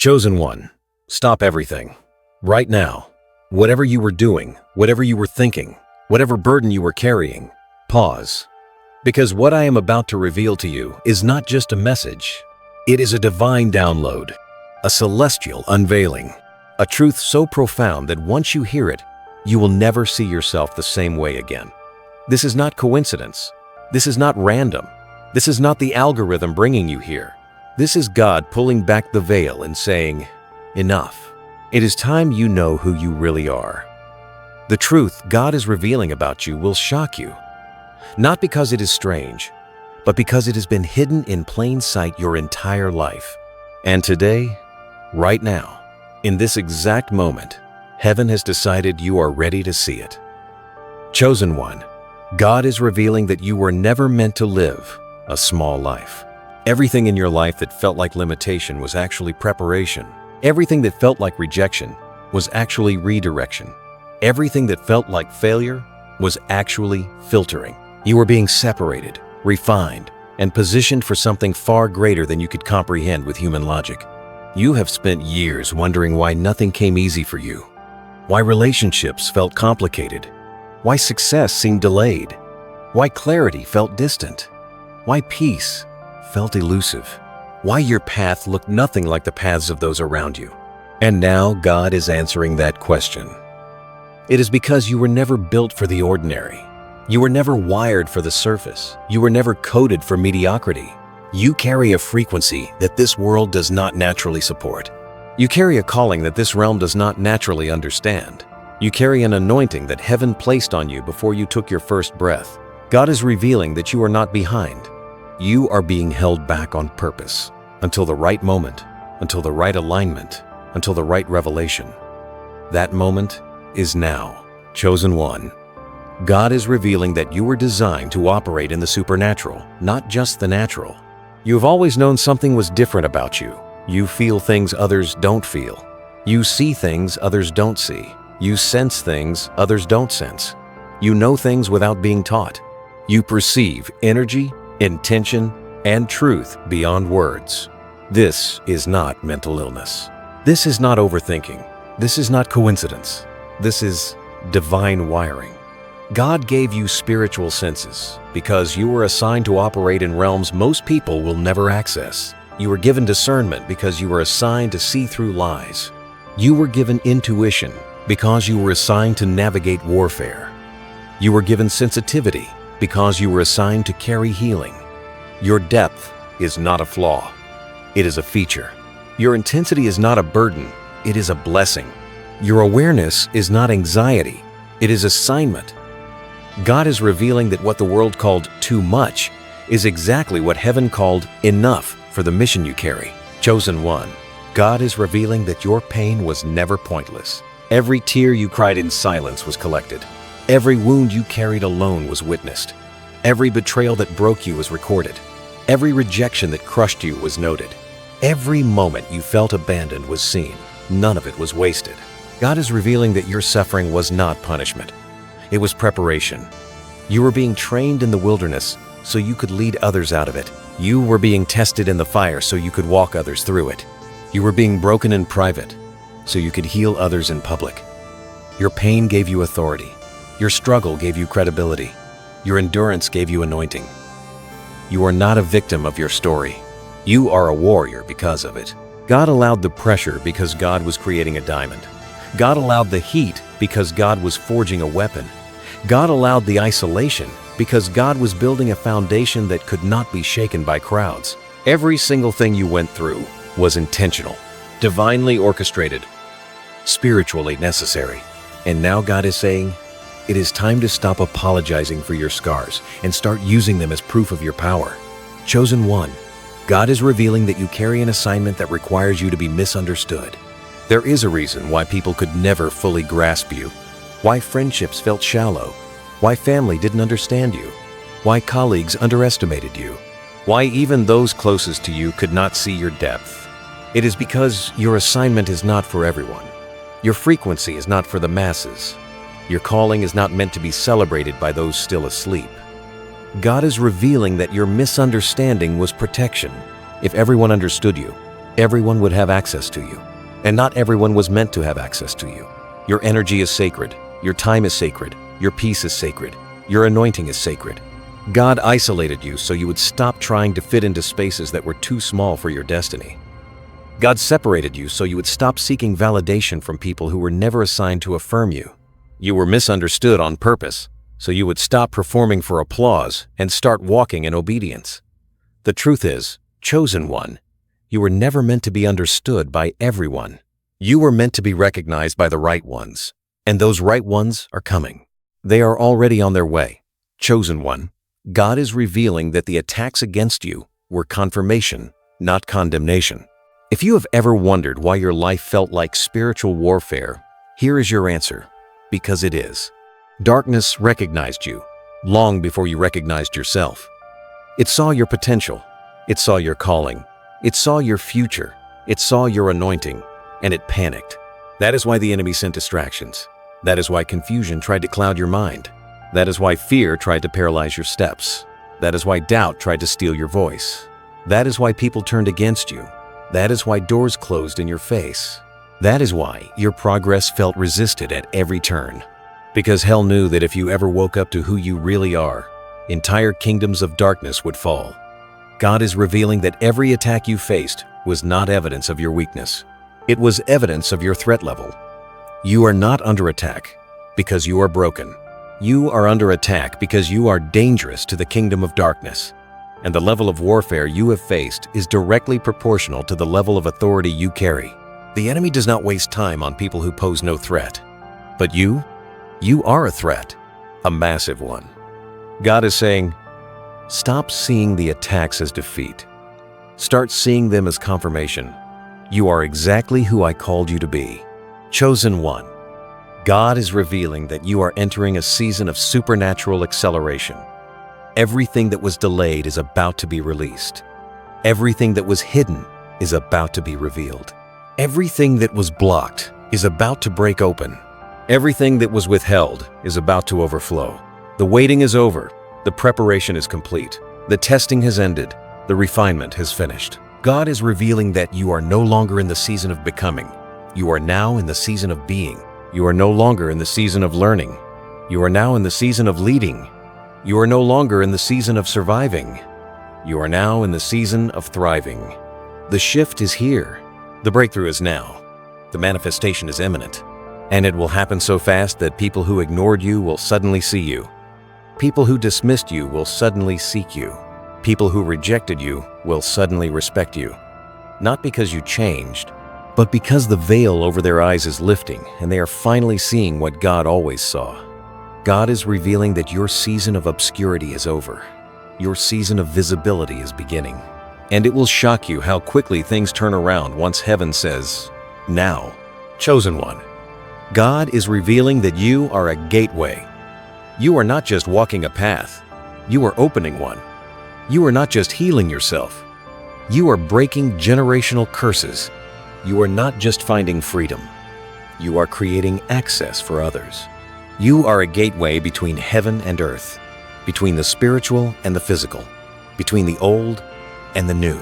Chosen one, stop everything. Right now. Whatever you were doing, whatever you were thinking, whatever burden you were carrying, pause. Because what I am about to reveal to you is not just a message. It is a divine download, a celestial unveiling, a truth so profound that once you hear it, you will never see yourself the same way again. This is not coincidence. This is not random. This is not the algorithm bringing you here. This is God pulling back the veil and saying, enough. It is time you know who you really are. The truth God is revealing about you will shock you. Not because it is strange, but because it has been hidden in plain sight your entire life. And today, right now, in this exact moment, heaven has decided you are ready to see it. Chosen one, God is revealing that you were never meant to live a small life. Everything in your life that felt like limitation was actually preparation. Everything that felt like rejection was actually redirection. Everything that felt like failure was actually filtering. You were being separated, refined, and positioned for something far greater than you could comprehend with human logic. You have spent years wondering why nothing came easy for you, why relationships felt complicated, why success seemed delayed, why clarity felt distant, why peace felt elusive, why your path looked nothing like the paths of those around you. And now God is answering that question. It is because you were never built for the ordinary. You were never wired for the surface. You were never coded for mediocrity. You carry a frequency that this world does not naturally support. You carry a calling that this realm does not naturally understand. You carry an anointing that heaven placed on you before you took your first breath. God is revealing that you are not behind. You are being held back on purpose until the right moment, until the right alignment, until the right revelation. That moment is now. Chosen one. God is revealing that you were designed to operate in the supernatural, not just the natural. You have always known something was different about you. You feel things others don't feel. You see things others don't see. You sense things others don't sense. You know things without being taught. You perceive energy, intention, and truth beyond words. This is not mental illness. This is not overthinking. This is not coincidence. This is divine wiring. God gave you spiritual senses because you were assigned to operate in realms most people will never access. You were given discernment because you were assigned to see through lies. You were given intuition because you were assigned to navigate warfare. You were given sensitivity because you were assigned to carry healing. Your depth is not a flaw. It is a feature. Your intensity is not a burden. It is a blessing. Your awareness is not anxiety. It is assignment. God is revealing that what the world called too much is exactly what heaven called enough for the mission you carry. Chosen one. God is revealing that your pain was never pointless. Every tear you cried in silence was collected. Every wound you carried alone was witnessed. Every betrayal that broke you was recorded. Every rejection that crushed you was noted. Every moment you felt abandoned was seen. None of it was wasted. God is revealing that your suffering was not punishment. It was preparation. You were being trained in the wilderness so you could lead others out of it. You were being tested in the fire so you could walk others through it. You were being broken in private so you could heal others in public. Your pain gave you authority. Your struggle gave you credibility. Your endurance gave you anointing. You are not a victim of your story. You are a warrior because of it. God allowed the pressure because God was creating a diamond. God allowed the heat because God was forging a weapon. God allowed the isolation because God was building a foundation that could not be shaken by crowds. Every single thing you went through was intentional, divinely orchestrated, spiritually necessary. And now God is saying, it is time to stop apologizing for your scars and start using them as proof of your power. Chosen one. God is revealing that you carry an assignment that requires you to be misunderstood. There is a reason why people could never fully grasp you, why friendships felt shallow, why family didn't understand you, why colleagues underestimated you, why even those closest to you could not see your depth. It is because your assignment is not for everyone. Your frequency is not for the masses. Your calling is not meant to be celebrated by those still asleep. God is revealing that your misunderstanding was protection. If everyone understood you, everyone would have access to you. And not everyone was meant to have access to you. Your energy is sacred. Your time is sacred. Your peace is sacred. Your anointing is sacred. God isolated you so you would stop trying to fit into spaces that were too small for your destiny. God separated you so you would stop seeking validation from people who were never assigned to affirm you. You were misunderstood on purpose, so you would stop performing for applause and start walking in obedience. The truth is, chosen one, you were never meant to be understood by everyone. You were meant to be recognized by the right ones, and those right ones are coming. They are already on their way. Chosen one, God is revealing that the attacks against you were confirmation, not condemnation. If you have ever wondered why your life felt like spiritual warfare, here is your answer: because it is. Darkness recognized you long before you recognized yourself. It saw your potential. It saw your calling. It saw your future. It saw your anointing, and it panicked. That is why the enemy sent distractions. That is why confusion tried to cloud your mind. That is why fear tried to paralyze your steps. That is why doubt tried to steal your voice. That is why people turned against you. That is why doors closed in your face. That is why your progress felt resisted at every turn. Because hell knew that if you ever woke up to who you really are, entire kingdoms of darkness would fall. God is revealing that every attack you faced was not evidence of your weakness. It was evidence of your threat level. You are not under attack because you are broken. You are under attack because you are dangerous to the kingdom of darkness. And the level of warfare you have faced is directly proportional to the level of authority you carry. The enemy does not waste time on people who pose no threat. But you are a threat, a massive one. God is saying, stop seeing the attacks as defeat. Start seeing them as confirmation. You are exactly who I called you to be. Chosen one. God is revealing that you are entering a season of supernatural acceleration. Everything that was delayed is about to be released. Everything that was hidden is about to be revealed. Everything that was blocked is about to break open. Everything that was withheld is about to overflow. The waiting is over. The preparation is complete. The testing has ended. The refinement has finished. God is revealing that you are no longer in the season of becoming. You are now in the season of being. You are no longer in the season of learning. You are now in the season of leading. You are no longer in the season of surviving. You are now in the season of thriving. The shift is here. The breakthrough is now. The manifestation is imminent. And it will happen so fast that people who ignored you will suddenly see you. People who dismissed you will suddenly seek you. People who rejected you will suddenly respect you. Not because you changed, but because the veil over their eyes is lifting and they are finally seeing what God always saw. God is revealing that your season of obscurity is over. Your season of visibility is beginning. And it will shock you how quickly things turn around once heaven says, now. Chosen one. God is revealing that you are a gateway. You are not just walking a path. You are opening one. You are not just healing yourself. You are breaking generational curses. You are not just finding freedom. You are creating access for others. You are a gateway between heaven and earth, between the spiritual and the physical, between the old and the new,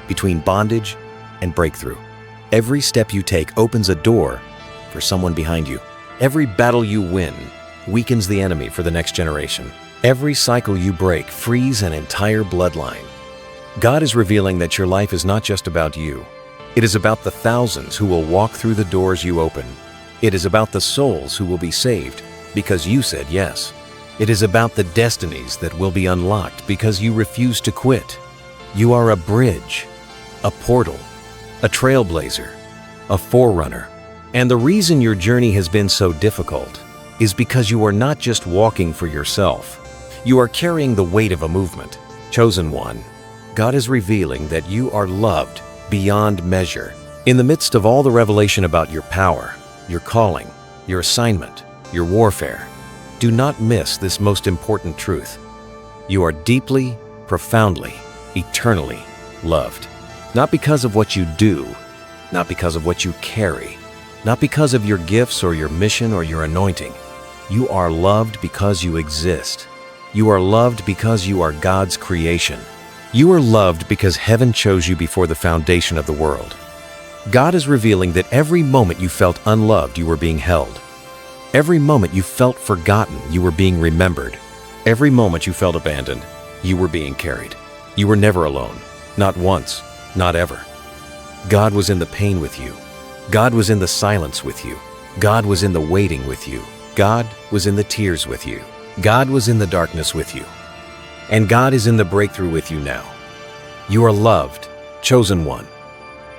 between bondage and breakthrough. Every step you take opens a door for someone behind you. Every battle you win weakens the enemy for the next generation. Every cycle you break frees an entire bloodline. God is revealing that your life is not just about you. It is about the thousands who will walk through the doors you open. It is about the souls who will be saved because you said yes. It is about the destinies that will be unlocked because you refuse to quit. You are a bridge, a portal, a trailblazer, a forerunner. And the reason your journey has been so difficult is because you are not just walking for yourself. You are carrying the weight of a movement. Chosen one. God is revealing that you are loved beyond measure. In the midst of all the revelation about your power, your calling, your assignment, your warfare, do not miss this most important truth. You are deeply, profoundly, eternally loved. Not because of what you do, not because of what you carry, not because of your gifts or your mission or your anointing. You are loved because you exist. You are loved because you are God's creation. You are loved because heaven chose you before the foundation of the world. God is revealing that every moment you felt unloved, you were being held. Every moment you felt forgotten, you were being remembered. Every moment you felt abandoned, you were being carried. You were never alone. Not once, not ever. God was in the pain with you. God was in the silence with you. God was in the waiting with you. God was in the tears with you. God was in the darkness with you. And God is in the breakthrough with you now. You are loved, chosen one,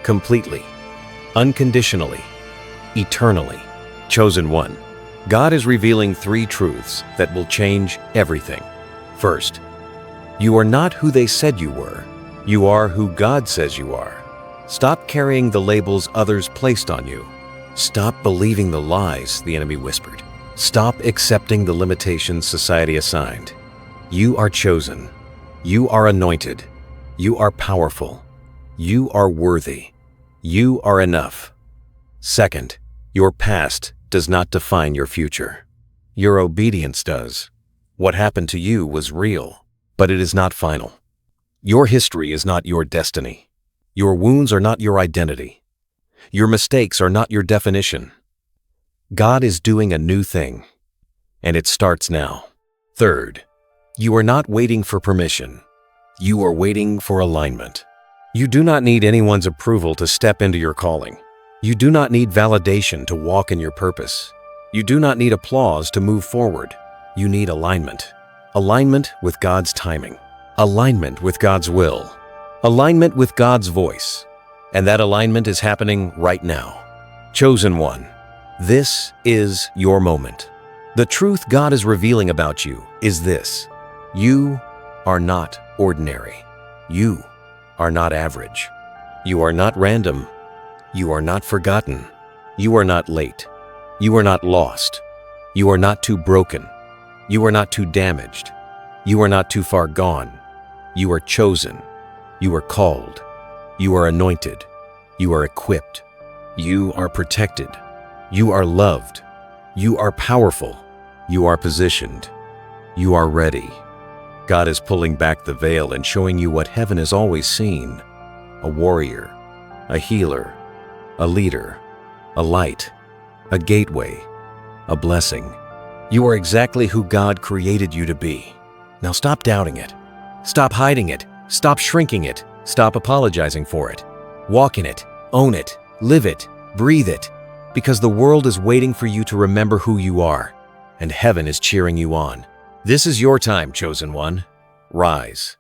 completely, unconditionally, eternally, chosen one. God is revealing 3 truths that will change everything. First, you are not who they said you were. You are who God says you are. Stop carrying the labels others placed on you. Stop believing the lies the enemy whispered. Stop accepting the limitations society assigned. You are chosen. You are anointed. You are powerful. You are worthy. You are enough. Second, your past does not define your future. Your obedience does. What happened to you was real, but it is not final. Your history is not your destiny. Your wounds are not your identity. Your mistakes are not your definition. God is doing a new thing, and it starts now. Third, you are not waiting for permission. You are waiting for alignment. You do not need anyone's approval to step into your calling. You do not need validation to walk in your purpose. You do not need applause to move forward. You need alignment. Alignment with God's timing. Alignment with God's will. Alignment with God's voice. And that alignment is happening right now. Chosen one, this is your moment. The truth God is revealing about you is this: you are not ordinary. You are not average. You are not random. You are not forgotten. You are not late. You are not lost. You are not too broken. You are not too damaged. You are not too far gone. You are chosen. You are called. You are anointed. You are equipped. You are protected. You are loved. You are powerful. You are positioned. You are ready. God is pulling back the veil and showing you what heaven has always seen: a warrior, a healer, a leader, a light, a gateway, a blessing. You are exactly who God created you to be. Now stop doubting it. Stop hiding it. Stop shrinking it. Stop apologizing for it. Walk in it. Own it. Live it. Breathe it. Because the world is waiting for you to remember who you are, and heaven is cheering you on. This is your time, chosen one. Rise.